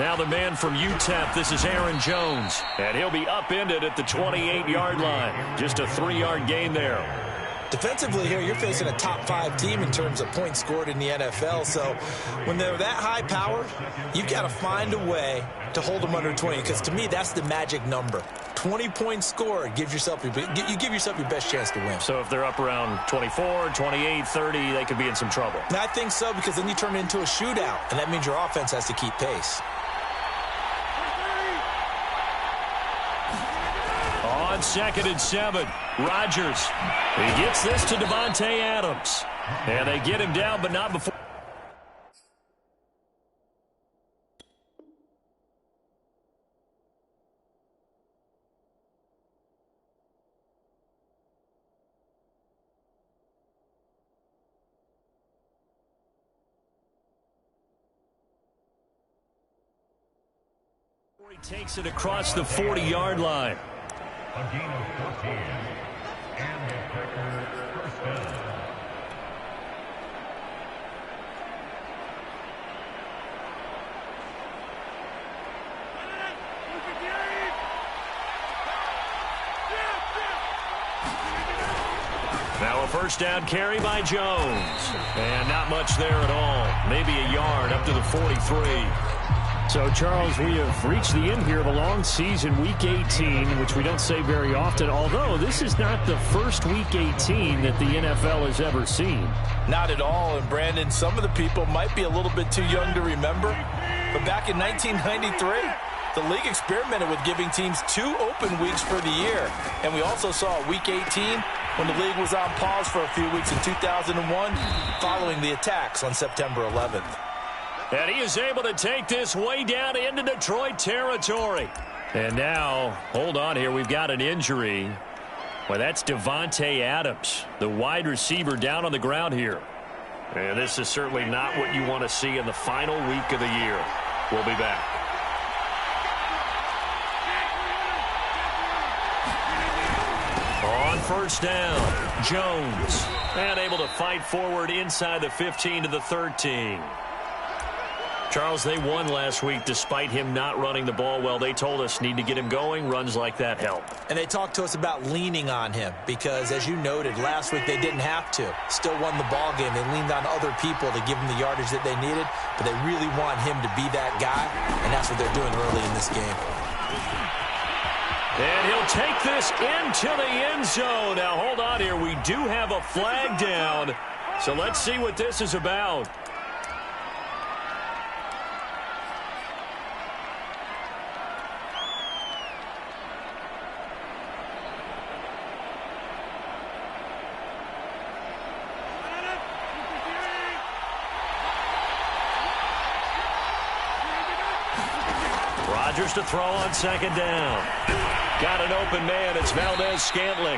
Now the man from UTEP, this is Aaron Jones. And he'll be upended at the 28-yard line. Just a 3-yard gain there. Defensively here, you're facing a top-5 team in terms of points scored in the NFL. So when they're that high-powered, you got to find a way to hold them under 20. Because to me, that's the magic number. 20 points scored, you give yourself your best chance to win. So if they're up around 24, 28, 30, they could be in some trouble. I think so, because then you turn it into a shootout, and that means your offense has to keep pace. On 2nd and 7, Rodgers. He gets this to Davante Adams. And they get him down, but not before. He takes it across the 40-yard line. A gain of 14, and the Packers first down. Now a first down carry by Jones. And not much there at all. Maybe a yard up to the 43. So, Charles, we have reached the end here of a long season, Week 18, which we don't say very often, although this is not the first Week 18 that the NFL has ever seen. Not at all, and Brandon, some of the people might be a little bit too young to remember, but back in 1993, the league experimented with giving teams 2 open weeks for the year, and we also saw Week 18 when the league was on pause for a few weeks in 2001 following the attacks on September 11th. And he is able to take this way down into Detroit territory. And now, hold on here, we've got an injury. Well, that's Davante Adams, the wide receiver down on the ground here. And this is certainly not what you want to see in the final week of the year. We'll be back. On first down, Jones. And able to fight forward inside the 15 to the 13. Charles, they won last week despite him not running the ball well. They told us need to get him going. Runs like that help. And they talked to us about leaning on him because, as you noted, last week they didn't have to. Still won the ball game. They leaned on other people to give them the yardage that they needed, but they really want him to be that guy, and that's what they're doing early in this game. And he'll take this into the end zone. Now, hold on here. We do have a flag down, so let's see what this is about. Rodgers to throw on second down. Got an open man. It's Valdez-Scantling.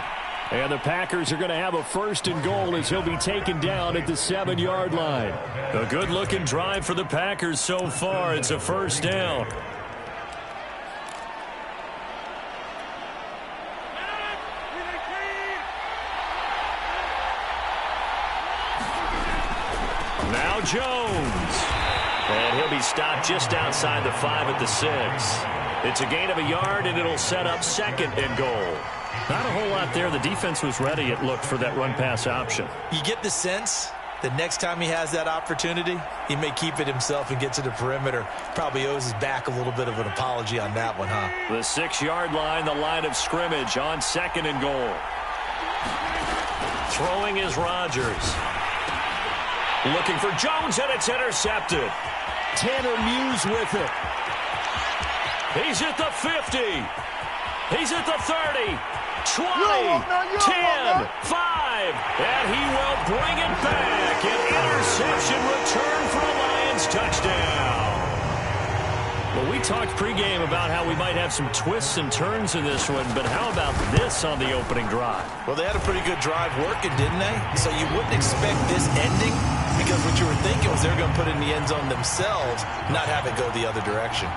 And the Packers are going to have a first and goal as he'll be taken down at the 7-yard line. A good-looking drive for the Packers so far. It's a first down. Now Jones. And he'll be stopped just outside the 5 at the 6. It's a gain of a yard, and it'll set up second and goal. Not a whole lot there. The defense was ready, it looked, for that run-pass option. You get the sense that next time he has that opportunity, he may keep it himself and get to the perimeter. Probably owes his back a little bit of an apology on that one, huh? The 6-yard line, the line of scrimmage on second and goal. Throwing is Rodgers. Looking for Jones, and it's intercepted. Tanner Muse with it. He's at the 50. He's at the 30. 20, 10, 5, and he will bring it back. An interception return for a Lions touchdown. Well, we talked pregame about how we might have some twists and turns in this one, but how about this on the opening drive? Well, they had a pretty good drive working, didn't they? So you wouldn't expect this ending because what you were thinking was they're going to put it in the end zone themselves, not have it go the other direction.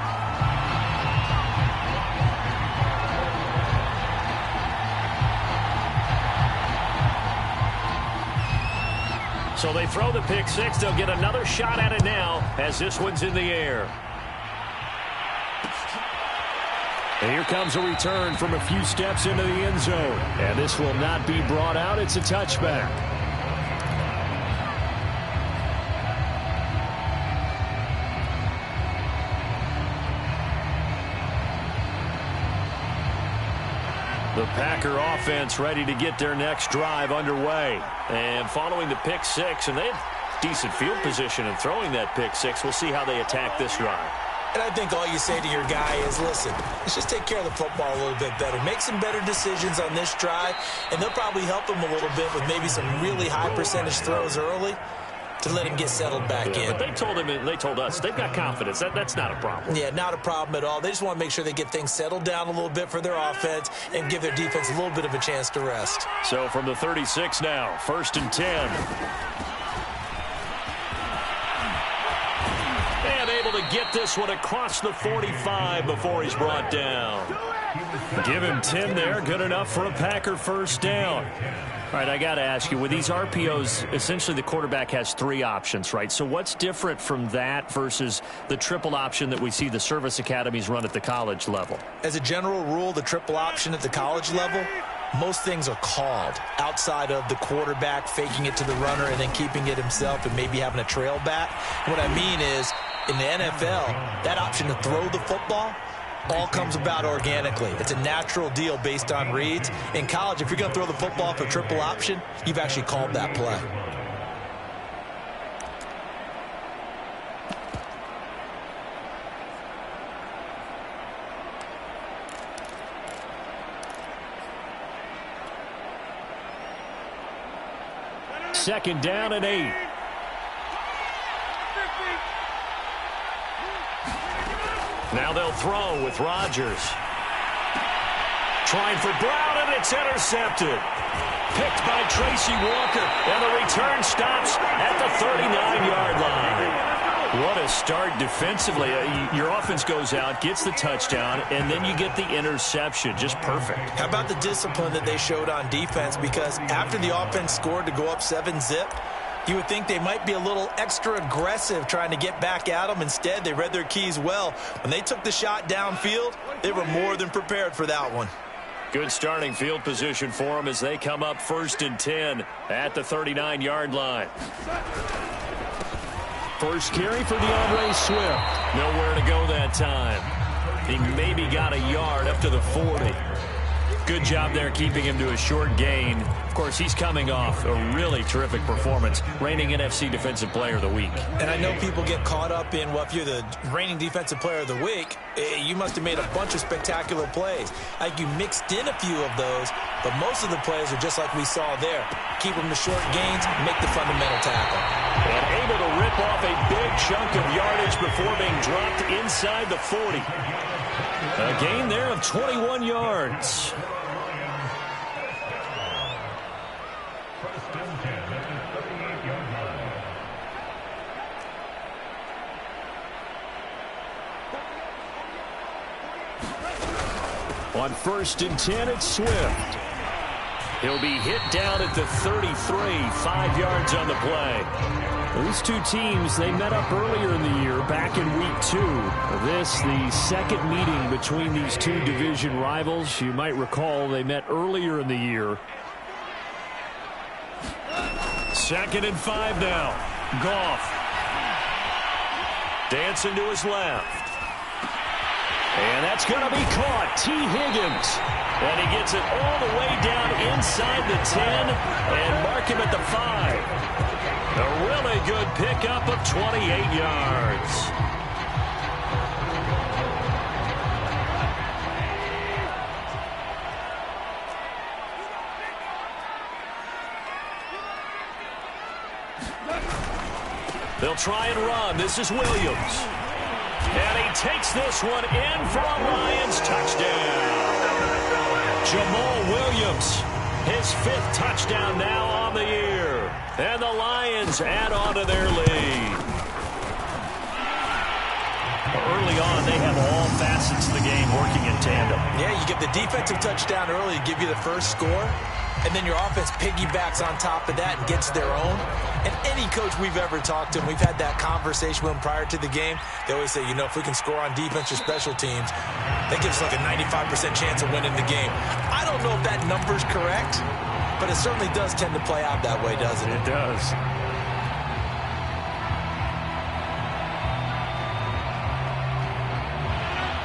So they throw the pick six. They'll get another shot at it now as this one's in the air. And here comes a return from a few steps into the end zone. And this will not be brought out. It's a touchback. The Packer offense ready to get their next drive underway. And following the pick six, and they had decent field position in throwing that pick six. We'll see how they attack this drive. And I think all you say to your guy is, listen, let's just take care of the football a little bit better. Make some better decisions on this drive, and they'll probably help him a little bit with maybe some really high percentage throws early to let him get settled back in. But they told him, and they told us, they've got confidence. That's not a problem. Yeah, not a problem at all. They just want to make sure they get things settled down a little bit for their offense and give their defense a little bit of a chance to rest. So from the 36 now, 1st and 10. And able to get this one across the 45 before he's brought down. Give him 10 there. Good enough for a Packer first down. All right, I got to ask you, with these RPOs, essentially the quarterback has 3 options, right? So what's different from that versus the triple option that we see the service academies run at the college level? As a general rule, the triple option at the college level, most things are called outside of the quarterback faking it to the runner and then keeping it himself and maybe having a trail back. What I mean is, in the NFL, that option to throw the football all comes about organically. It's a natural deal based on reads. In college, if you're going to throw the football for triple option, you've actually called that play. Second down and 8. Now they'll throw with Rodgers. Trying for Brown, and it's intercepted. Picked by Tracy Walker, and the return stops at the 39-yard line. What a start defensively. Your offense goes out, gets the touchdown, and then you get the interception. Just perfect. How about the discipline that they showed on defense? Because after the offense scored to go up 7-zip, you would think they might be a little extra aggressive trying to get back at them. Instead, they read their keys well. When they took the shot downfield, they were more than prepared for that one. Good starting field position for them as they come up 1st and 10 at the 39-yard line. First carry for DeAndre Swift. Nowhere to go that time. He maybe got a yard up to the 40. Good job there keeping him to a short gain. Of course, he's coming off a really terrific performance, reigning NFC Defensive Player of the Week. And I know people get caught up in, well, if you're the reigning Defensive Player of the Week, you must have made a bunch of spectacular plays. I think you mixed in a few of those, but most of the plays are just like we saw there. Keep them to short gains, make the fundamental tackle. And able to rip off a big chunk of yardage before being dropped inside the 40. A gain there of 21 yards. On 1st and 10, it's Swift. He'll be hit down at the 33, 5 yards on the play. These two teams, they met up earlier in the year, back in week 2. This, the second meeting between these two division rivals. You might recall they met earlier in the year. 2nd and 5 now. Goff. Dancing to his left. And that's going to be caught. T. Higgins. And he gets it all the way down inside the 10 and mark him at the 5. A really good pickup of 28 yards. They'll try and run. This is Williams. And he takes this one in for a Lions touchdown. Jamal Williams, his 5th touchdown now on the year. And the Lions add on to their lead. Early on, they have all facets of the game working in tandem. Yeah, you get the defensive touchdown early, give you the first score, and then your offense piggybacks on top of that and gets their own. And any coach we've ever talked to, and we've had that conversation with them prior to the game, they always say, you know, if we can score on defense or special teams, that gives us like a 95% chance of winning the game. I don't know if that number's correct, but it certainly does tend to play out that way, doesn't it? It does.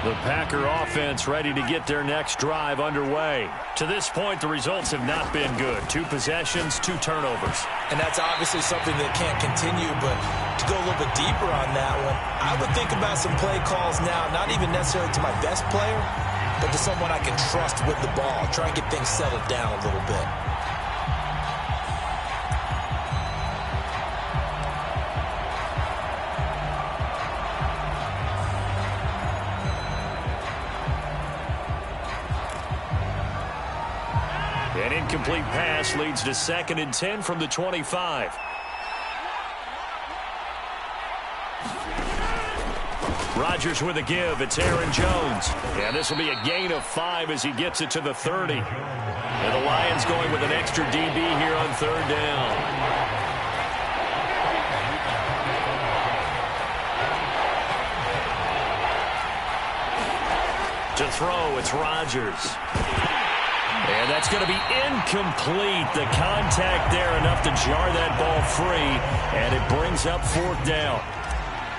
The Packer offense ready to get their next drive underway. To this point, the results have not been good. 2 possessions, 2 turnovers. And that's obviously something that can't continue, but to go a little bit deeper on that one, I would think about some play calls now, not even necessarily to my best player, but to someone I can trust with the ball. Try and get things settled down a little bit. An incomplete pass leads to 2nd and 10 from the 25. Rodgers with a give. It's Aaron Jones. And this will be a gain of 5 as he gets it to the 30. And the Lions going with an extra DB here on 3rd down. To throw, it's Rodgers. And that's going to be incomplete. The contact there enough to jar that ball free, and it brings up 4th down.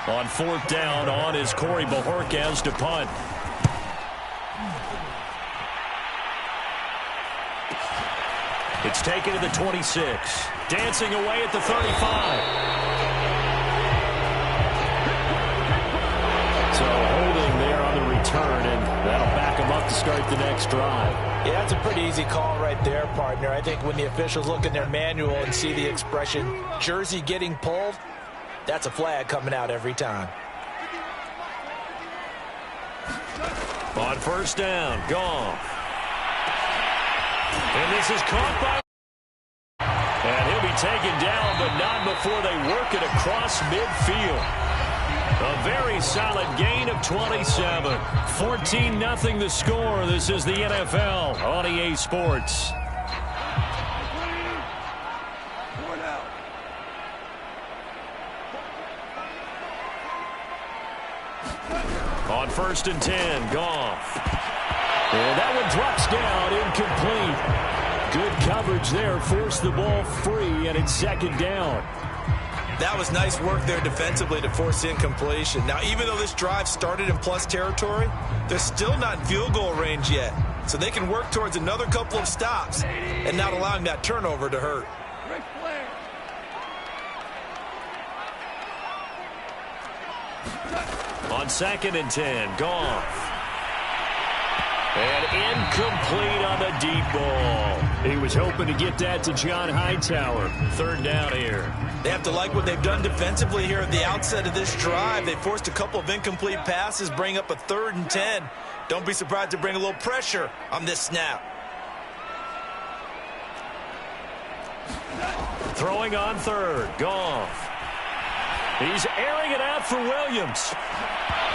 On 4th down, on is Corey Bajorquez to punt. It's taken to the 26. Dancing away at the 35. So holding there on the return, and that'll back him up to start the next drive. Yeah, that's a pretty easy call right there, partner. I think when the officials look in their manual and see the expression, jersey getting pulled, that's a flag coming out every time. On 1st down, Goff. And this is caught by... And he'll be taken down, but not before they work it across midfield. A very solid gain of 27. 14-0 the score. This is the NFL on EA Sports. On 1st and 10, Goff. And that one drops down, incomplete. Good coverage there, forced the ball free, and it's 2nd down. That was nice work there defensively to force incompletion. Now, even though this drive started in plus territory, they're still not in field goal range yet. So they can work towards another couple of stops and not allowing that turnover to hurt. On 2nd and 10, Goff. And incomplete on the deep ball. He was hoping to get that to John Hightower. 3rd down here. They have to like what they've done defensively here at the outset of this drive. They forced a couple of incomplete passes, bring up a 3rd and 10. Don't be surprised to bring a little pressure on this snap. Throwing on 3rd, Goff. He's airing it out for Williams.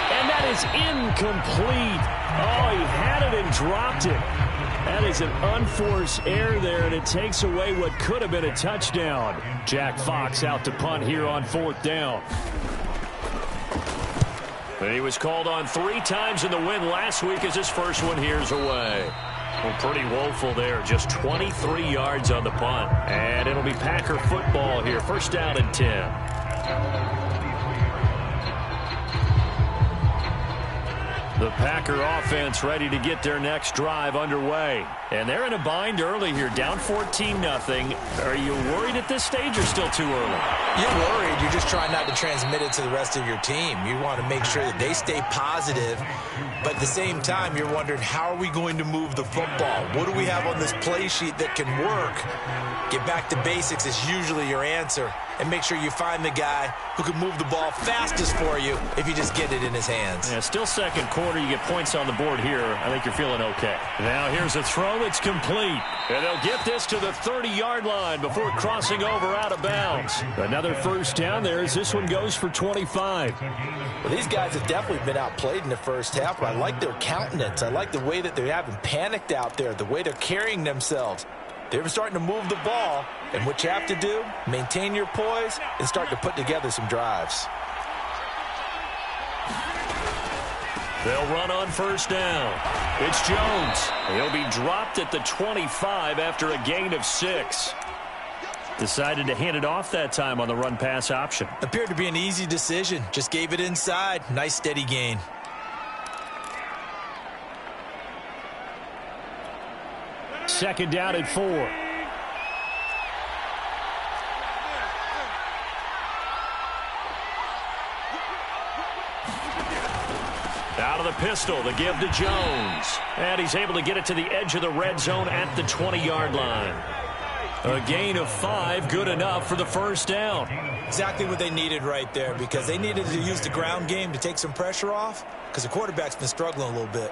And that is incomplete. Oh, he had it and dropped it. That is an unforced error there, and it takes away what could have been a touchdown. Jack Fox out to punt here on 4th down. But he was called on 3 times in the win last week as his first one here's away. Well, pretty woeful there. Just 23 yards on the punt. And it'll be Packer football here. 1st down and 10. The Packer offense ready to get their next drive underway. And they're in a bind early here, down 14-0. Are you worried at this stage or still too early? You're worried. You're just trying not to transmit it to the rest of your team. You want to make sure that they stay positive. But at the same time, you're wondering, how are we going to move the football? What do we have on this play sheet that can work? Get back to basics is usually your answer. And make sure you find the guy who can move the ball fastest for you if you just get it in his hands. Yeah, still 2nd quarter. You get points on the board here. I think you're feeling okay. Now here's a throw that's complete. And they'll get this to the 30-yard line before crossing over out of bounds. Another 1st down there as this one goes for 25. Well, these guys have definitely been outplayed in the first half, but I like their countenance. I like the way that they haven't panicked out there, the way they're carrying themselves. They're starting to move the ball, and what you have to do, maintain your poise and start to put together some drives. They'll run on first down. It's Jones. He'll be dropped at the 25 after a gain of 6. Decided to hand it off that time on the run-pass option. Appeared to be an easy decision. Just gave it inside. Nice steady gain. Second down at 4. Out of the pistol, the give to Jones. And he's able to get it to the edge of the red zone at the 20-yard line. A gain of 5, good enough for the first down. Exactly what they needed right there, because they needed to use the ground game to take some pressure off, because the quarterback's been struggling a little bit.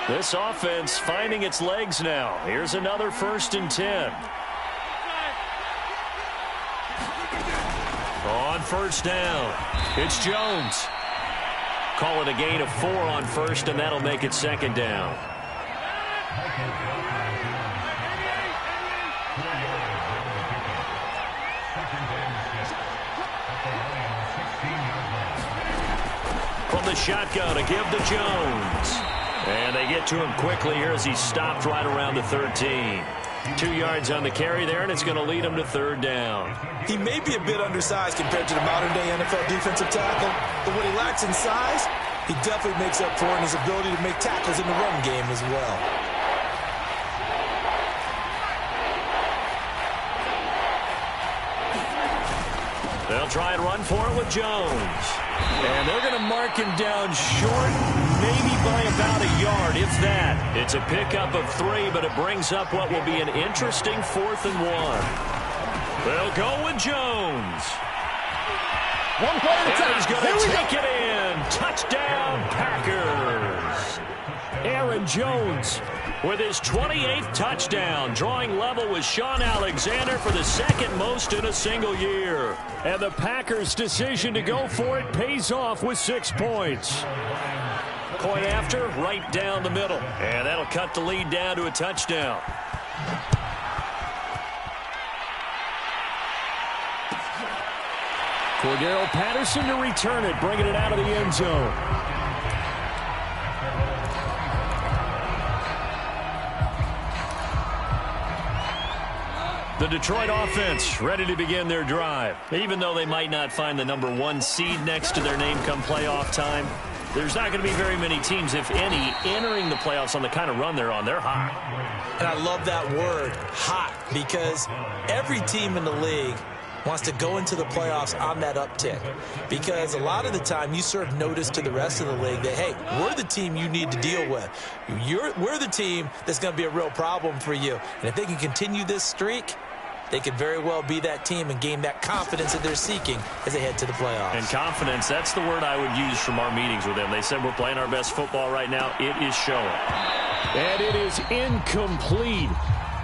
This offense finding its legs now. Here's another 1st and 10. On first down, it's Jones. Call it a gain of 4 on first, and that'll make it second down. From the shotgun, a give to Jones. And they get to him quickly here as he stopped right around the 13. 2 yards on the carry there, and it's going to lead him to third down. He may be a bit undersized compared to the modern-day NFL defensive tackle, but what he lacks in size, he definitely makes up for in his ability to make tackles in the run game as well. They'll try and run for it with Jones. And they're going to mark him down short, maybe by about a yard, if that. It's a pickup of 3, but it brings up what will be an interesting 4th and 1. They'll go with Jones. One play at a time. He's going to take it in. Touchdown, Packers. Aaron Jones with his 28th touchdown, drawing level with Sean Alexander for the 2nd most in a single year. And the Packers' decision to go for it pays off with 6 points. Point after, right down the middle. And that'll cut the lead down to a touchdown. Cordero Patterson to return it, bringing it out of the end zone. The Detroit offense ready to begin their drive. Even though they might not find the number 1 seed next to their name come playoff time, there's not going to be very many teams, if any, entering the playoffs on the kind of run they're on. They're hot. And I love that word, hot, because every team in the league wants to go into the playoffs on that uptick, because a lot of the time you serve notice to the rest of the league that, hey, we're the team you need to deal with. We're the team that's going to be a real problem for you. And if they can continue this streak, they could very well be that team and gain that confidence that they're seeking as they head to the playoffs. And confidence, that's the word I would use from our meetings with them. They said we're playing our best football right now. It is showing. And it is incomplete.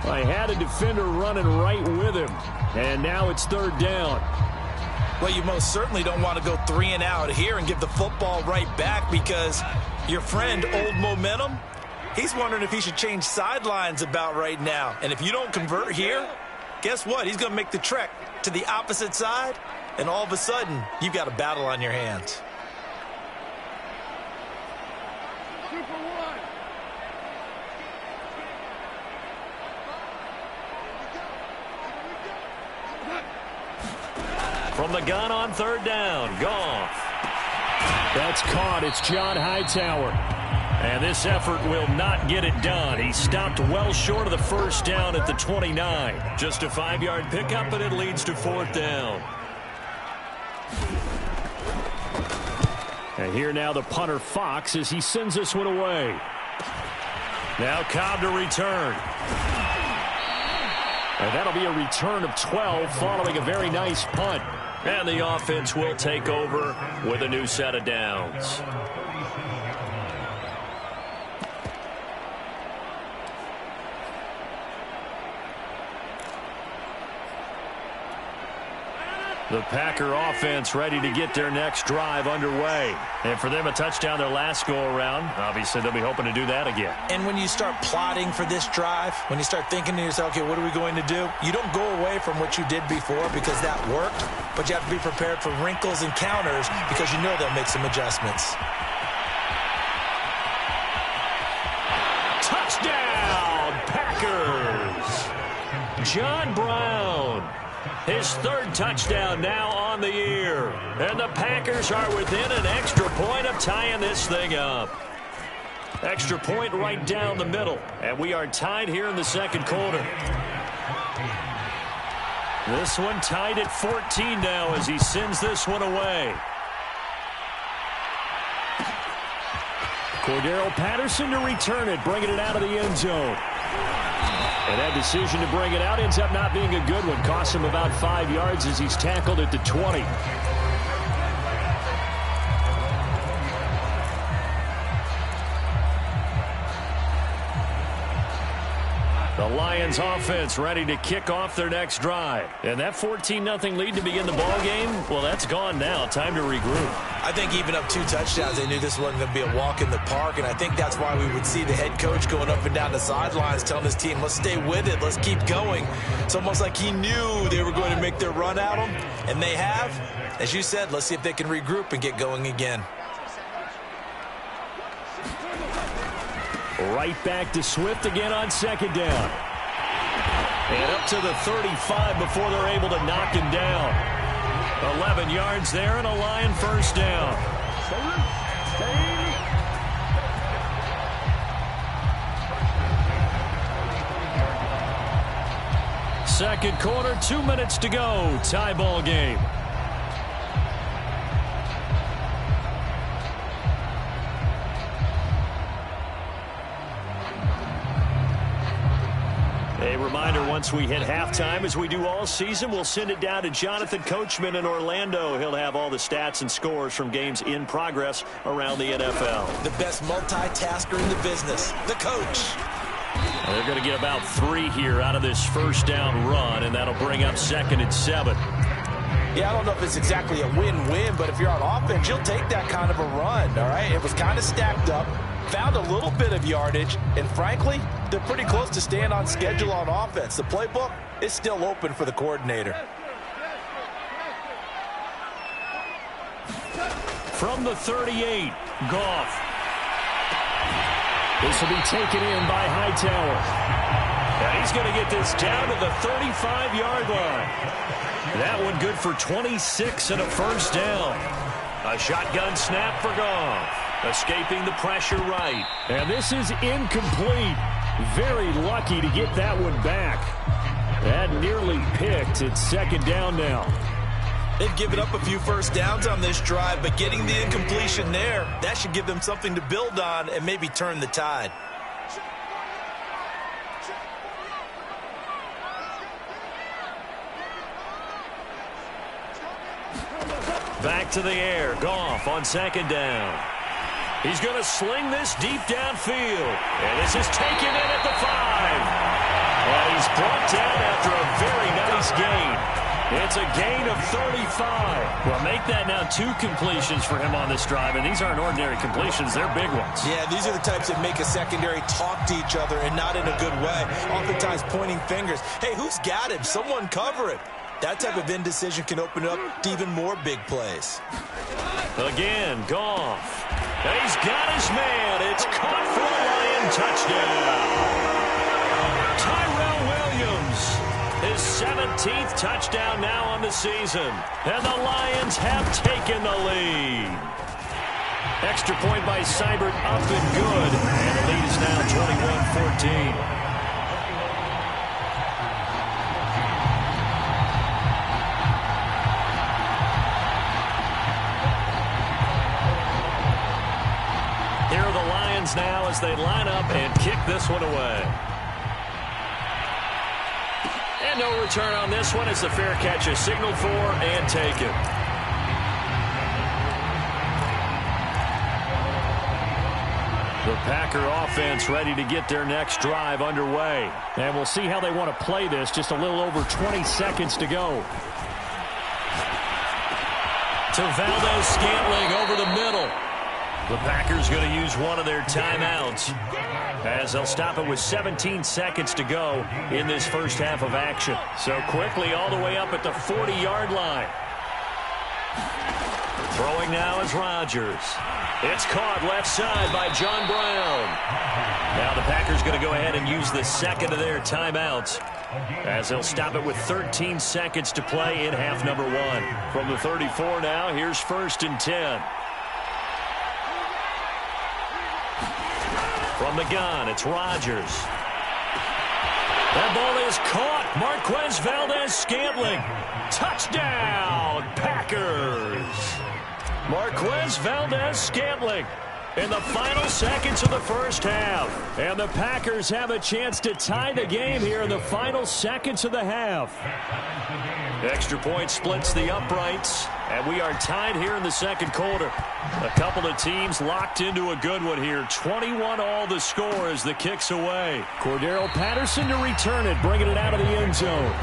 I had a defender running right with him. And now it's third down. Well, you most certainly don't want to go 3 and out here and give the football right back, because your friend, Old Momentum, he's wondering if he should change sidelines about right now. And if you don't convert here, guess what? He's going to make the trek to the opposite side, and all of a sudden, you've got a battle on your hands. From the gun on third down, Goff. That's caught. It's John Hightower. And this effort will not get it done. He stopped well short of the first down at the 29. Just a 5-yard pickup, and it leads to fourth down. And here now the punter, Fox, as he sends this one away. Now Cobb to return. And that'll be a return of 12 following a very nice punt. And the offense will take over with a new set of downs. The Packer offense ready to get their next drive underway. And for them, a touchdown their last go-around. Obviously, they'll be hoping to do that again. And when you start plotting for this drive, when you start thinking to yourself, okay, what are we going to do? You don't go away from what you did before because that worked, but you have to be prepared for wrinkles and counters because you know they'll make some adjustments. Touchdown, Packers! John Brown. His third touchdown now on the year. And the Packers are within an extra point of tying this thing up. Extra point right down the middle. And we are tied here in the second quarter. This one tied at 14 now as he sends this one away. Cordero Patterson to return it, bringing it out of the end zone. And that decision to bring it out ends up not being a good one. Costs him about 5 yards as he's tackled at the 20. The Lions offense ready to kick off their next drive. And that 14-0 lead to begin the ball game, well, that's gone now. Time to regroup. I think even up 2 touchdowns, they knew this wasn't going to be a walk in the park, and I think that's why we would see the head coach going up and down the sidelines telling his team, let's stay with it, let's keep going. It's almost like he knew they were going to make their run at him, and they have. As you said, let's see if they can regroup and get going again. Right back to Swift again on second down. And up to the 35 before they're able to knock him down. 11 yards there and a Lion first down. Second quarter, 2 minutes to go. Tie ball game. A reminder, once we hit halftime, as we do all season, we'll send it down to Jonathan Coachman in Orlando. He'll have all the stats and scores from games in progress around the NFL. The best multitasker in the business, the coach. They're going to get about 3 here out of this first down run, and that'll bring up 2nd and 7. Yeah, I don't know if it's exactly a win-win, but if you're on offense, you'll take that kind of a run, all right? It was kind of stacked up, found a little bit of yardage, and frankly, they're pretty close to staying on schedule on offense. The playbook is still open for the coordinator. From the 38, Goff. This will be taken in by Hightower. And he's going to get this down to the 35-yard line. That one good for 26 and a first down. A shotgun snap for Goff. Escaping the pressure right. And this is incomplete. Very lucky to get that one back. That nearly picked. It's second down now. They've given up a few first downs on this drive, but getting the incompletion there, that should give them something to build on and maybe turn the tide. Back to the air. Goff on second down. He's going to sling this deep downfield. And this is taken in at the 5. And he's brought down after a very nice gain. It's a gain of 35. Well, make that now 2 completions for him on this drive, and these aren't ordinary completions. They're big ones. Yeah, these are the types that make a secondary talk to each other and not in a good way. Oftentimes pointing fingers. Hey, who's got him? Someone cover him. That type of indecision can open up to even more big plays. Again, Goff. He's got his man. It's caught for a Lion touchdown. Tyrell Williams, his 17th touchdown now on the season. And the Lions have taken the lead. Extra point by Seibert up and good. And the lead is now 21-14. Here are the Lions now as they line up and kick this one away. And no return on this one as the fair catch is signaled for and taken. The Packer offense ready to get their next drive underway. And we'll see how they want to play this. Just a little over 20 seconds to go. to Valdez-Scantling over the middle. The Packers going to use one of their timeouts as they'll stop it with 17 seconds to go in this first half of action. So quickly all the way up at the 40-yard line. Throwing now is Rodgers. It's caught left side by John Brown. Now the Packers going to go ahead and use the second of their timeouts as they'll stop it with 13 seconds to play in half number one. From the 34 now, here's 1st and 10. From the gun, it's Rodgers. That ball is caught. Marquez Valdez-Scantling. Touchdown, Packers. Marquez Valdez-Scantling in the final seconds of the first half. And the Packers have a chance to tie the game here in the final seconds of the half. Extra point splits the uprights, and we are tied here in the second quarter. A couple of teams locked into a good one here. 21-all the score as the kick's away. Cordero Patterson to return it, bringing it out of the end zone.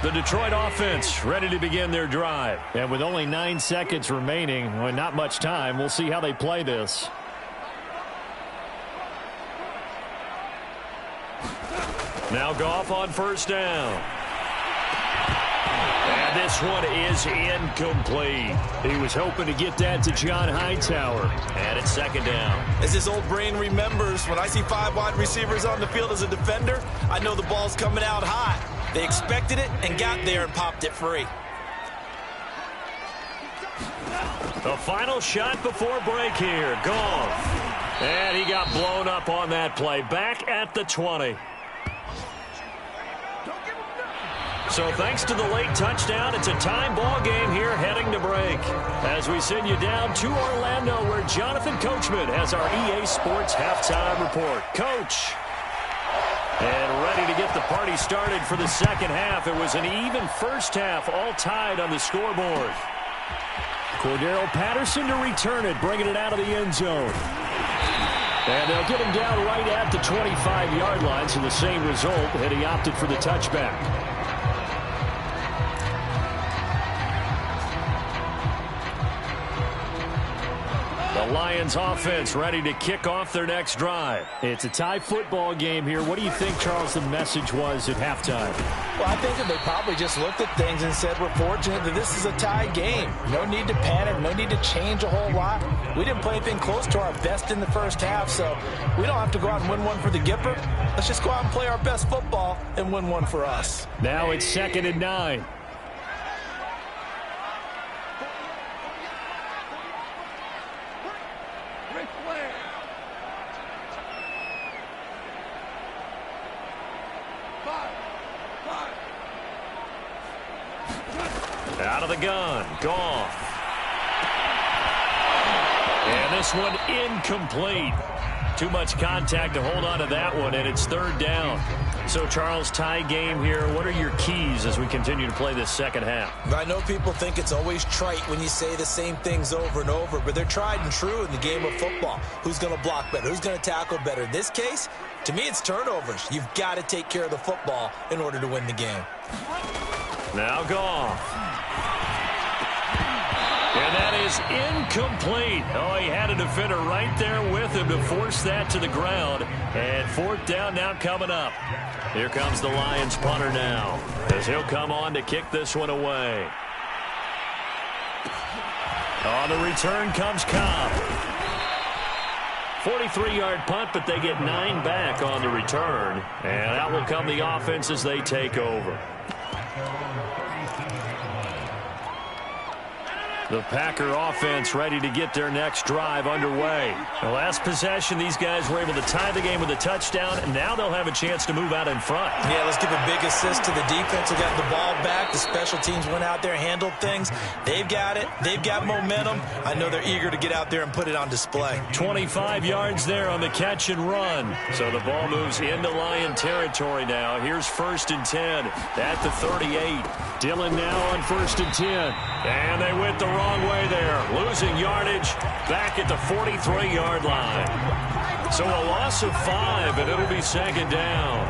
The Detroit offense ready to begin their drive. And with only 9 seconds remaining, well, not much time, we'll see how they play this. Now Goff on first down. And this one is incomplete. He was hoping to get that to John Hightower. And it's second down. As his old brain remembers, when I see 5 wide receivers on the field as a defender, I know the ball's coming out hot. They expected it and got there and popped it free. The final shot before break here. Goff. And he got blown up on that play. Back at the 20. So thanks to the late touchdown, it's a time ball game here heading to break. As we send you down to Orlando, where Jonathan Coachman has our EA Sports halftime report. Coach. And ready to get the party started for the second half. It was an even first half, all tied on the scoreboard. Cordero Patterson to return it, bringing it out of the end zone. And they'll get him down right at the 25-yard line, so the same result, and he opted for the touchback. The Lions offense ready to kick off their next drive. It's a tie football game here. What do you think, Charles, the message was at halftime? Well, I think that they probably just looked at things and said, we're fortunate that this is a tie game. No need to panic, no need to change a whole lot. We didn't play anything close to our best in the first half, so we don't have to go out and win one for the Gipper. Let's just go out and play our best football and win one for us. Now it's 2nd and 9. Out of the gun, Goff. And this one incomplete. Too much contact to hold on to that one, and it's 3rd down. So, Charles, tie game here. What are your keys as we continue to play this second half? I know people think it's always trite when you say the same things over and over, but they're tried and true in the game of football. Who's going to block better? Who's going to tackle better? In this case, to me, it's turnovers. You've got to take care of the football in order to win the game. Now Goff. And that is incomplete. Oh, he had a defender right there with him to force that to the ground. And 4th down now coming up. Here comes the Lions punter now, as he'll come on to kick this one away. On the return comes Cobb. 43-yard punt, but they get 9 back on the return. And out will come the offense as they take over. The Packer offense ready to get their next drive underway. The last possession, these guys were able to tie the game with a touchdown, and now they'll have a chance to move out in front. Yeah, let's give a big assist to the defense who got the ball back. The special teams went out there, handled things. They've got it. They've got momentum. I know they're eager to get out there and put it on display. 25 yards there on the catch and run. So the ball moves into Lion territory now. Here's 1st and 10 at the 38. Dillon now on 1st and 10. And they went the wrong way there. Losing yardage back at the 43-yard line. So a loss of 5, and it'll be 2nd down.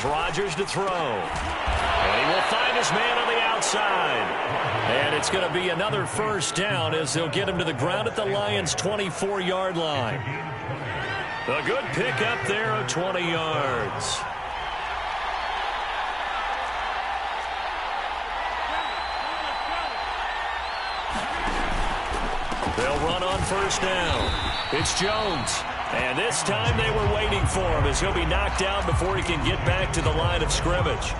Here's Rodgers to throw. And he will find his man on the outside. And it's going to be another first down as they'll get him to the ground at the Lions' 24-yard line. A good pickup there of 20 yards. They'll run on first down. It's Jones. And this time they were waiting for him as he'll be knocked down before he can get back to the line of scrimmage.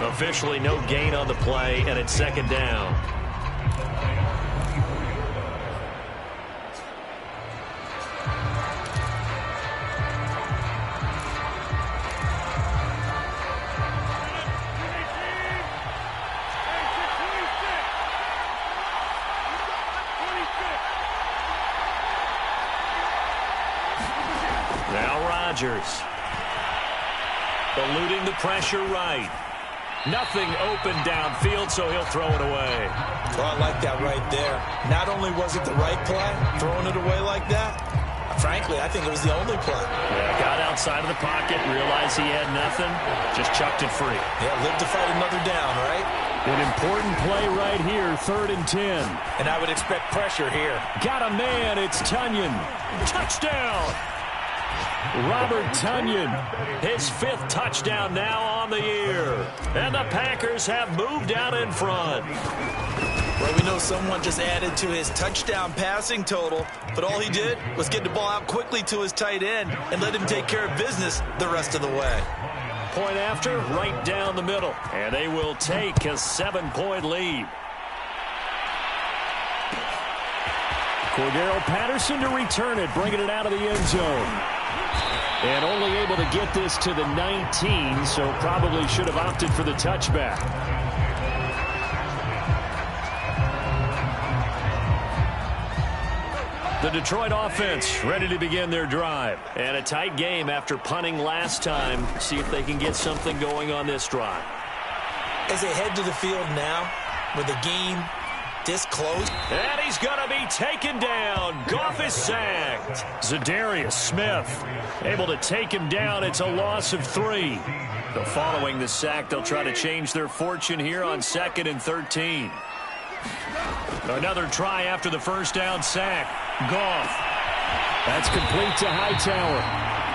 Officially no gain on the play, and it's second down. Now Rodgers. Eluding the pressure right. Nothing open downfield, so he'll throw it away. Well, I like that right there. Not only was it the right play, throwing it away like that, frankly, I think it was the only play. Yeah, got outside of the pocket, realized he had nothing, just chucked it free. Yeah, live to fight another down, right? An important play right here, 3rd and 10. And I would expect pressure here. Got a man, it's Tunyon. Touchdown! Robert Tunyon, his 5th touchdown now on the year. And the Packers have moved out in front. Well, we know someone just added to his touchdown passing total, but all he did was get the ball out quickly to his tight end and let him take care of business the rest of the way. Point after, right down the middle. And they will take a 7-point lead. Cordero Patterson to return it, bringing it out of the end zone. And only able to get this to the 19, so probably should have opted for the touchback. The Detroit offense ready to begin their drive. And a tight game after punting last time. See if they can get something going on this drive. As they head to the field now, with the game this close. And he's going to be taken down. Goff is sacked. Zadarius Smith able to take him down. It's a loss of 3. So following the sack, they'll try to change their fortune here on 2nd and 13. Another try after the first down sack. Goff. That's complete to Hightower.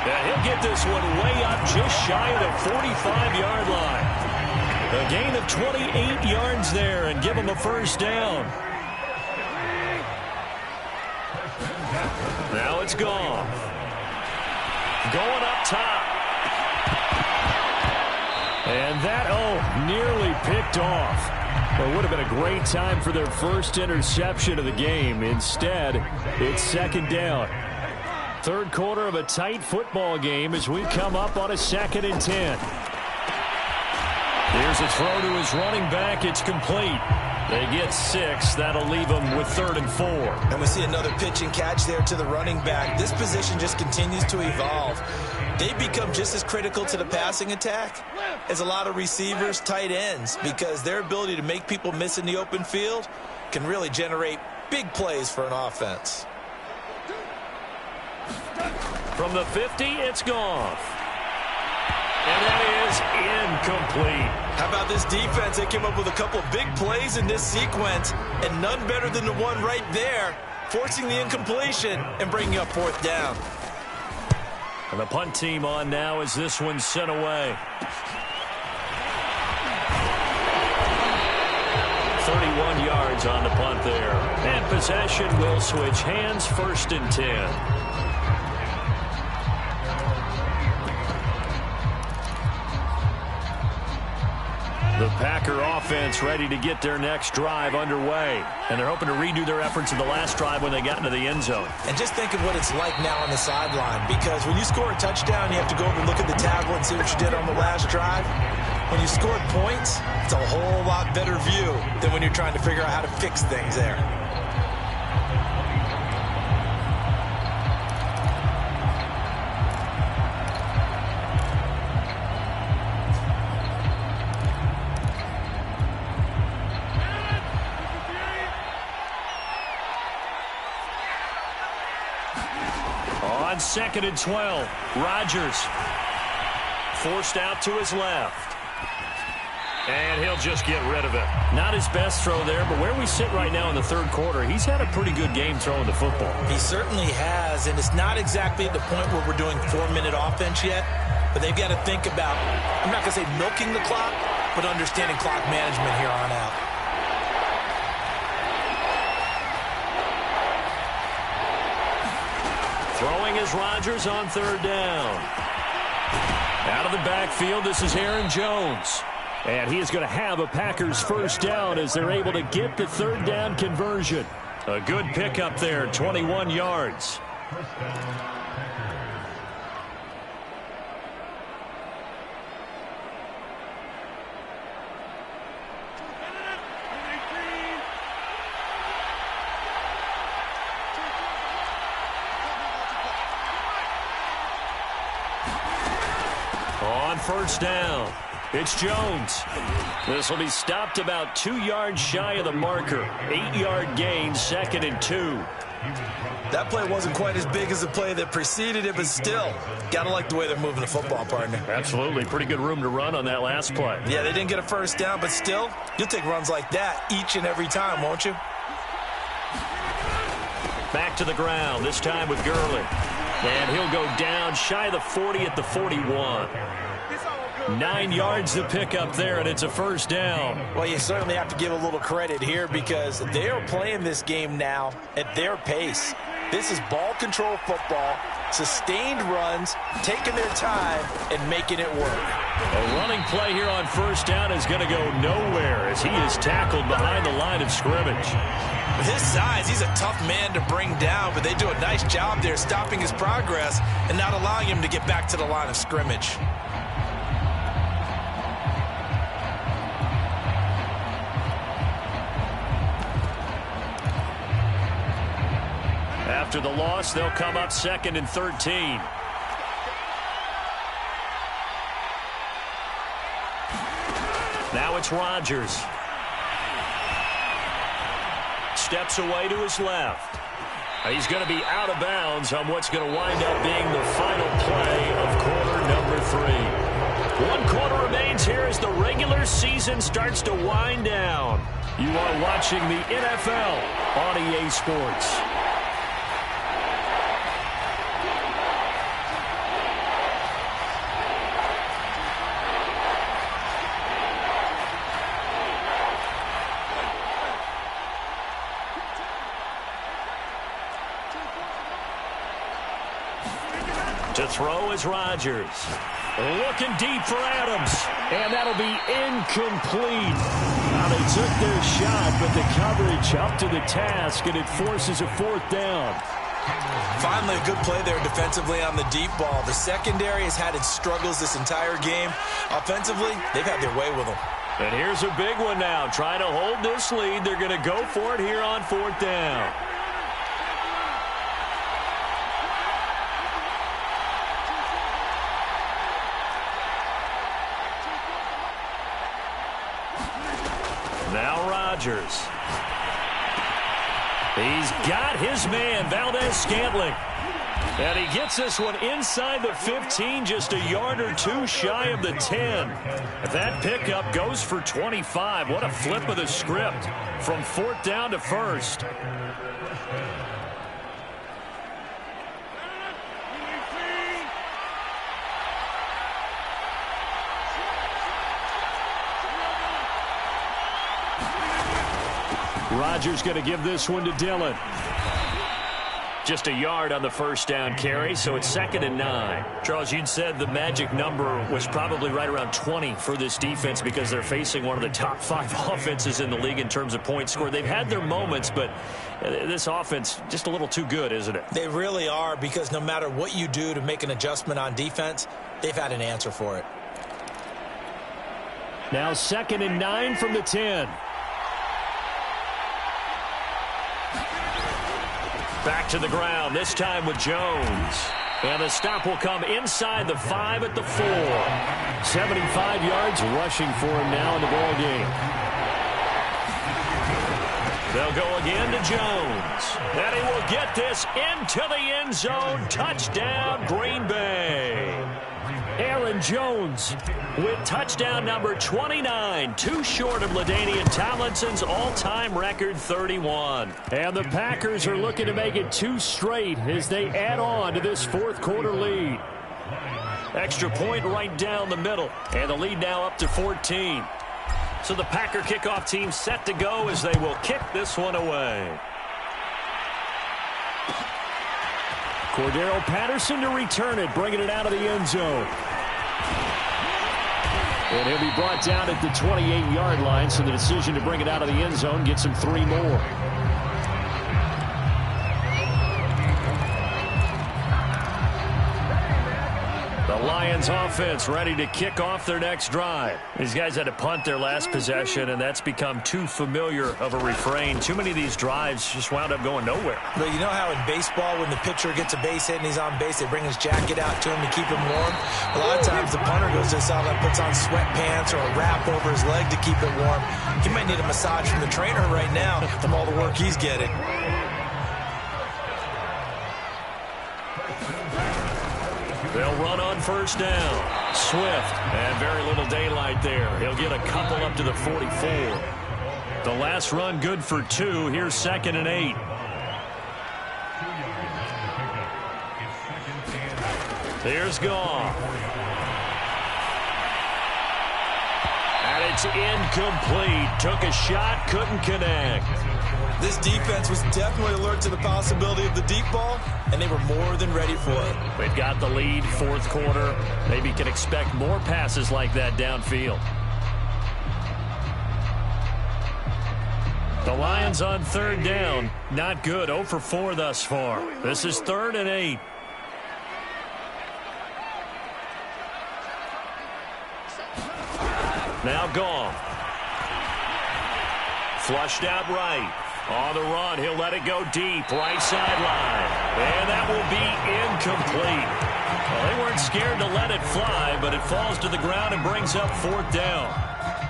Yeah, he'll get this one way up just shy of the 45-yard line. A gain of 28 yards there and give him a first down. Now it's Goff. Going up top. And that, nearly picked off. Well, it would have been a great time for their first interception of the game. Instead, it's second down. Third quarter of a tight football game as we come up on a 2nd and 10. Here's a throw to his running back. It's complete. They get 6. That'll leave them with 3rd and 4. And we see another pitch and catch there to the running back. This position just continues to evolve. They become just as critical to the passing attack as a lot of receivers, tight ends, because their ability to make people miss in the open field can really generate big plays for an offense. From the 50, it's Goff. And that is incomplete. How about this defense? They came up with a couple of big plays in this sequence, and none better than the one right there, forcing the incompletion and bringing up 4th down. And the punt team on now as this one's sent away. 31 yards on the punt there. And possession will switch hands, 1st and 10. The Packer offense ready to get their next drive underway. And they're hoping to redo their efforts in the last drive when they got into the end zone. And just think of what it's like now on the sideline, because when you score a touchdown, you have to go over and look at the tablet and see what you did on the last drive. When you scored points, it's a whole lot better view than when you're trying to figure out how to fix things there. On 2nd and 12, Rodgers forced out to his left. And he'll just get rid of it. Not his best throw there, but where we sit right now in the third quarter, he's had a pretty good game throwing the football. He certainly has, and it's not exactly at the point where we're doing 4-minute offense yet, but they've got to think about, I'm not going to say milking the clock, but understanding clock management here on out. Throwing is Rodgers on third down. Out of the backfield, this is Aaron Jones. And he is going to have a Packers first down as they're able to get the third down conversion. A good pickup there, 21 yards. First down. On first down, it's Jones. This will be stopped about 2 yards shy of the marker. 8-yard gain, 2nd and 2. That play wasn't quite as big as the play that preceded it, but still, got to like the way they're moving the football, partner. Absolutely. Pretty good room to run on that last play. Yeah, they didn't get a first down, but still, you'll take runs like that each and every time, won't you? Back to the ground, this time with Gurley. And he'll go down shy of the 40 at the 41. 9 yards to pick up there, and it's a first down. Well, you certainly have to give a little credit here because they are playing this game now at their pace. This is ball control football, sustained runs, taking their time, and making it work. A running play here on first down is going to go nowhere as he is tackled behind the line of scrimmage. With his size, he's a tough man to bring down, but they do a nice job there stopping his progress and not allowing him to get back to the line of scrimmage. After the loss, they'll come up 2nd and 13. Now it's Rodgers. Steps away to his left. He's going to be out of bounds on what's going to wind up being the final play of quarter number 3. 1 quarter remains here as the regular season starts to wind down. You are watching the NFL on EA Sports. To throw is Rodgers. Looking deep for Adams. And that'll be incomplete. Now they took their shot, but the coverage up to the task, and it forces a 4th down. Finally, a good play there defensively on the deep ball. The secondary has had its struggles this entire game. Offensively, they've had their way with them. And here's a big one now. Trying to hold this lead. They're going to go for it here on 4th down. Now Rodgers. He's got his man, Valdez-Scantling. And he gets this one inside the 15, just a yard or 2 shy of the 10. That pickup goes for 25. What a flip of the script from 4th down to 1st. Rodgers going to give this one to Dillon. Just a yard on the first down carry, so it's 2nd and 9. Charles, you'd said the magic number was probably right around 20 for this defense because they're facing one of the top 5 offenses in the league in terms of points scored. They've had their moments, but this offense just a little too good, isn't it? They really are, because no matter what you do to make an adjustment on defense, they've had an answer for it. Now 2nd and 9 from the 10. Back to the ground, this time with Jones. And the stop will come inside the 5 at the 4. 75 yards rushing for him now in the ball game. They'll go again to Jones. And he will get this into the end zone. Touchdown, Green Bay. Aaron Jones with touchdown number 29, too short of LaDainian Tomlinson's all-time record 31. And the Packers are looking to make it 2 straight as they add on to this fourth quarter lead. Extra point right down the middle, and the lead now up to 14. So the Packer kickoff team set to go as they will kick this one away. Cordero Patterson to return it, bringing it out of the end zone. And he'll be brought down at the 28-yard line, so the decision to bring it out of the end zone gets him 3 more. The Lions offense ready to kick off their next drive. These guys had to punt their last possession, and that's become too familiar of a refrain. Too many of these drives just wound up going nowhere. But you know how in baseball, when the pitcher gets a base hit and he's on base, they bring his jacket out to him to keep him warm? A lot of times the punter goes to the sideline, puts on sweatpants or a wrap over his leg to keep it warm. He might need a massage from the trainer right now from all the work he's getting. They'll run on first down. Swift, and very little daylight there. He'll get a couple up to the 44. The last run good for 2. Here's 2nd and 8. Here's Goff. And it's incomplete. Took a shot, couldn't connect. This defense was definitely alert to the possibility of the deep ball, and they were more than ready for it. They've got the lead, fourth quarter. Maybe can expect more passes like that downfield. The Lions on third down. Not good. 0 for 4 thus far. This is 3rd and 8. Now Goff. Flushed out right. On the run, he'll let it go deep, right sideline. And that will be incomplete. Well, they weren't scared to let it fly, but it falls to the ground and brings up 4th down.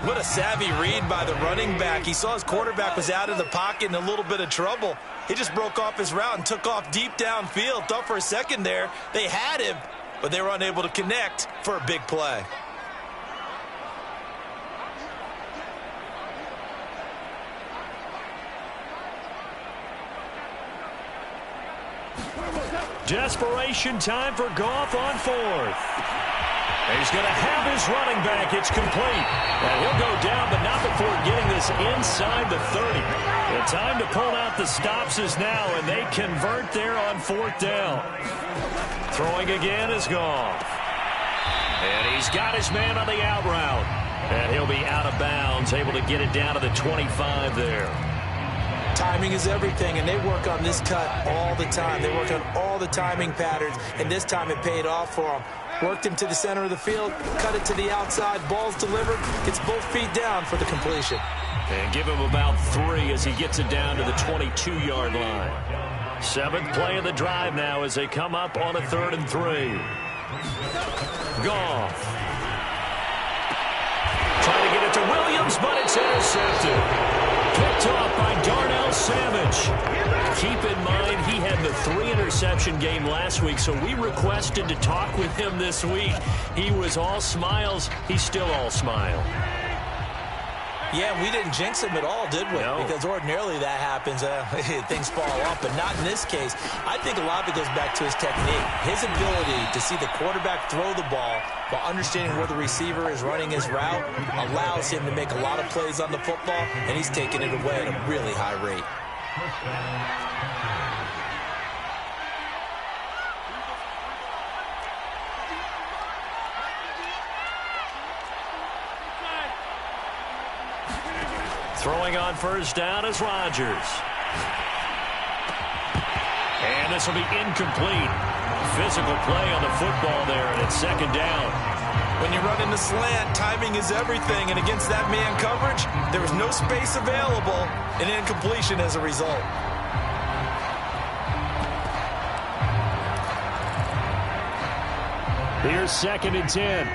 What a savvy read by the running back. He saw his quarterback was out of the pocket in a little bit of trouble. He just broke off his route and took off deep downfield. Thought for a second there they had him, but they were unable to connect for a big play. Desperation time for Goff on 4th. He's going to have his running back. It's complete. And he'll go down, but not before getting this inside the 30. The time to pull out the stops is now, and they convert there on 4th down. Throwing again is Goff. And he's got his man on the out route. And he'll be out of bounds, able to get it down to the 25 there. Timing is everything, and they work on this cut all the time. They work on all the timing patterns, and this time it paid off for them. Worked him to the center of the field, cut it to the outside, ball's delivered, gets both feet down for the completion. And give him about 3 as he gets it down to the 22-yard line. 7th play of the drive now as they come up on a 3rd and 3. Goff. Trying to get it to Williams, but it's intercepted. Picked off by Darnell Savage. Keep in mind, he had the 3-interception game last week, so we requested to talk with him this week. He was all smiles. He's still all smile. Yeah, we didn't jinx him at all, did we? No. Because ordinarily that happens. Things fall off, but not in this case. I think a lot of it goes back to his technique. His ability to see the quarterback throw the ball while understanding where the receiver is running his route allows him to make a lot of plays on the football, and he's taking it away at a really high rate. Throwing on first down is Rodgers. And this will be incomplete. Physical play on the football there, and it's 2nd down. When you run in the slant, timing is everything, and against that man coverage, there was no space available, and incompletion as a result. Here's 2nd and 10.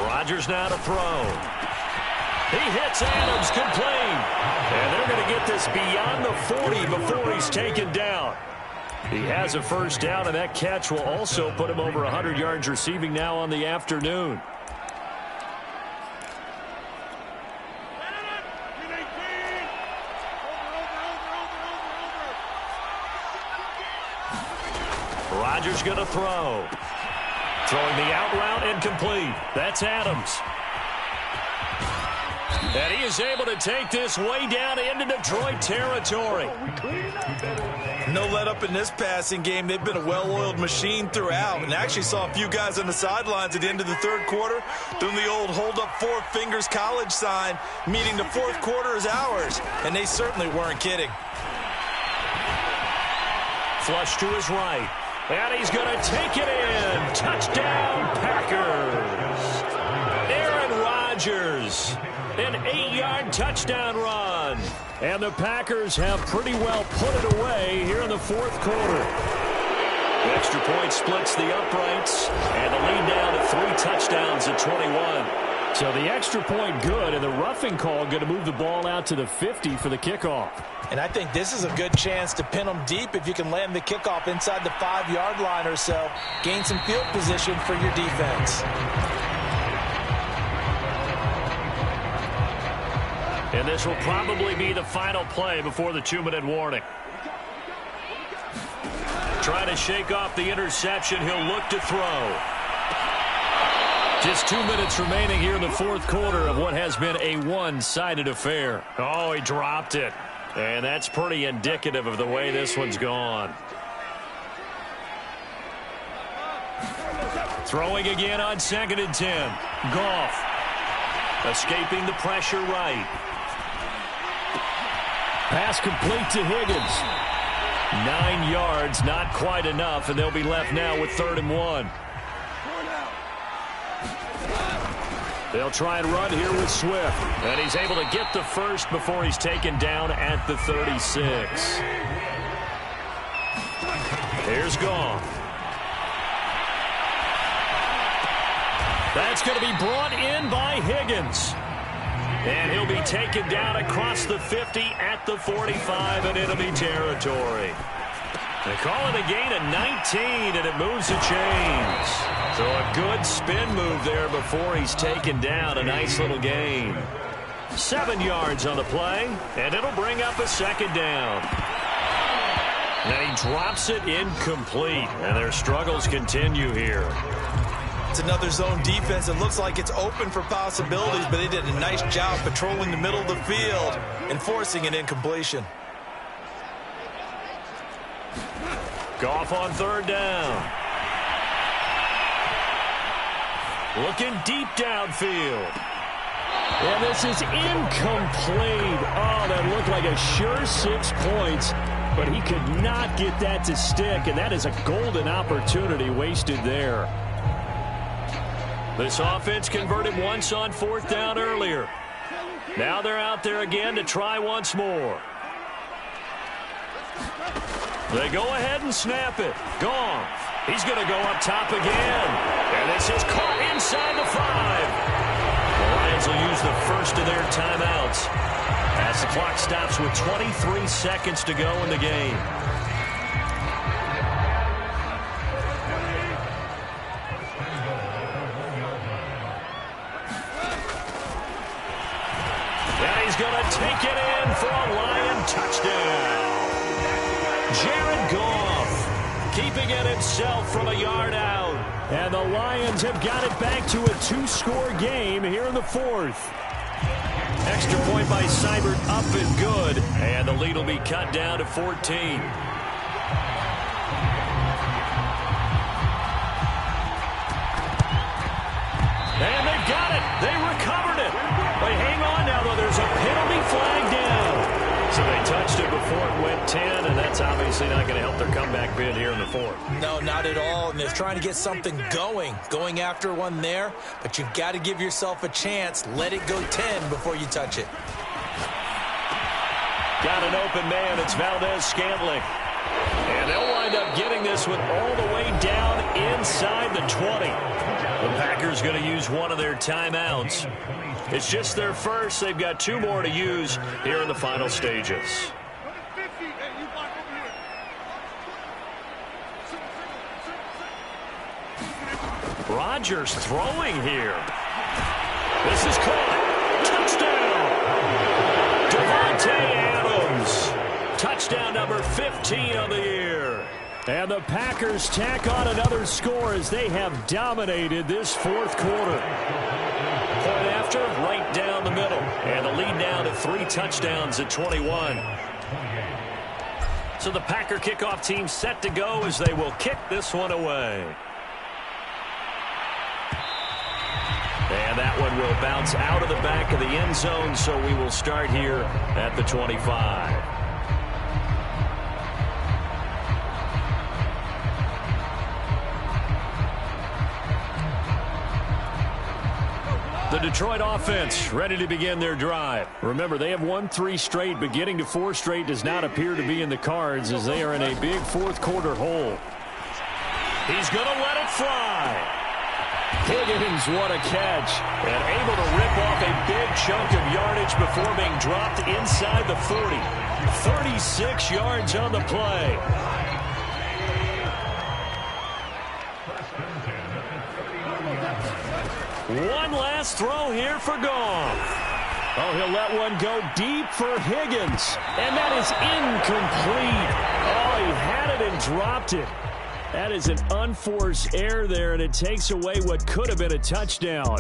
Rodgers now to throw. He hits Adams complete. And they're going to get this beyond the 40 before he's taken down. He has a first down, and that catch will also put him over 100 yards receiving now on the afternoon. Rodgers going to throw. Throwing the out route incomplete. That's Adams. And he is able to take this way down into Detroit territory. No let up in this passing game. They've been a well-oiled machine throughout. And actually saw a few guys on the sidelines at the end of the third quarter doing the old hold up four fingers college sign, meaning the fourth quarter is ours. And they certainly weren't kidding. Flush to his right. And he's going to take it in. Touchdown, Packers. Aaron Rodgers. An 8-yard touchdown run. And the Packers have pretty well put it away here in the fourth quarter. The extra point splits the uprights. And the lead down to 3 touchdowns at 21. So the extra point good, and the roughing call going to move the ball out to the 50 for the kickoff. And I think this is a good chance to pin them deep if you can land the kickoff inside the 5-yard line or so. Gain some field position for your defense. And this will probably be the final play before the 2-minute warning. Trying to shake off the interception. He'll look to throw. Just 2 minutes remaining here in the fourth quarter of what has been a one-sided affair. Oh, he dropped it. And that's pretty indicative of the way this one's gone. Throwing again on 2nd and 10. Goff. Escaping the pressure right. Pass complete to Higgins. 9 yards, not quite enough, and they'll be left now with 3rd and 1. They'll try and run here with Swift. And he's able to get the first before he's taken down at the 36. Here's Goff. That's going to be brought in by Higgins. And he'll be taken down across the 50 at the 45 and enemy territory. They call it a gain of 19, and it moves the chains. So a good spin move there before he's taken down. A nice little gain. 7 yards on the play, and it'll bring up a 2nd down. And he drops it incomplete, and their struggles continue here. It's another zone defense. It looks like it's open for possibilities, but they did a nice job patrolling the middle of the field and forcing an incompletion. Goff on 3rd down. Looking deep downfield. And this is incomplete. Oh, that looked like a sure 6 points, but he could not get that to stick, and that is a golden opportunity wasted there. This offense converted once on 4th down earlier. Now they're out there again to try once more. They go ahead and snap it. Goff. He's going to go up top again. And this is caught inside the 5. The Lions will use the first of their timeouts as the clock stops with 23 seconds to go in the game. And he's going to take it in for a Lion touchdown. Jared Goff keeping it himself from a yard out. And the Lions have got it back to a 2-score game here in the 4th. Extra point by Seibert up and good. And the lead will be cut down to 14. And they've got it. They recovered it. They hang on now, though. There's a penalty flag down. So they touched it before it went 10, and that's obviously not going to help their comeback bid here in the 4th. No, not at all. And they're trying to get something going after one there. But you've got to give yourself a chance. Let it go 10 before you touch it. Got an open man. It's Valdez-Scantling. And they'll wind up getting this one all the way down inside the 20. The Packers Packers going to use one of their timeouts. It's just their first. They've got 2 more to use here in the final stages. Rodgers throwing here. This is caught. Touchdown. Devontae Adams. Touchdown number 15 of the year. And the Packers tack on another score as they have dominated this 4th quarter. Point after, right down the middle. And the lead now to 3 touchdowns at 21. So the Packer kickoff team set to go as they will kick this one away. And that one will bounce out of the back of the end zone, so we will start here at the 25. The Detroit offense ready to begin their drive. Remember, they have won 3 straight, but getting to 4 straight does not appear to be in the cards as they are in a big 4th quarter hole. He's going to let it fly. Higgins, what a catch. And able to rip off a big chunk of yardage before being dropped inside the 40. 36 yards on the play. One last throw here for Goff. Oh, he'll let one go deep for Higgins. And that is incomplete. Oh, he had it and dropped it. That is an unforced error there, and it takes away what could have been a touchdown.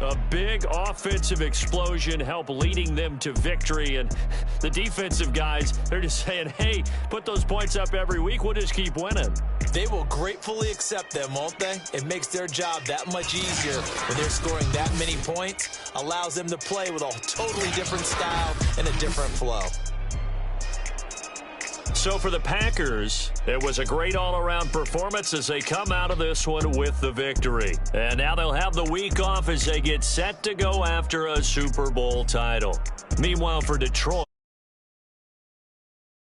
A big offensive explosion helped leading them to victory, and the defensive guys, they're just saying, hey, put those points up every week, we'll just keep winning. They will gratefully accept them, won't they? It makes their job that much easier when they're scoring that many points, allows them to play with a totally different style and a different flow. So for the Packers, it was a great all-around performance as they come out of this one with the victory. And now they'll have the week off as they get set to go after a Super Bowl title. Meanwhile, for Detroit,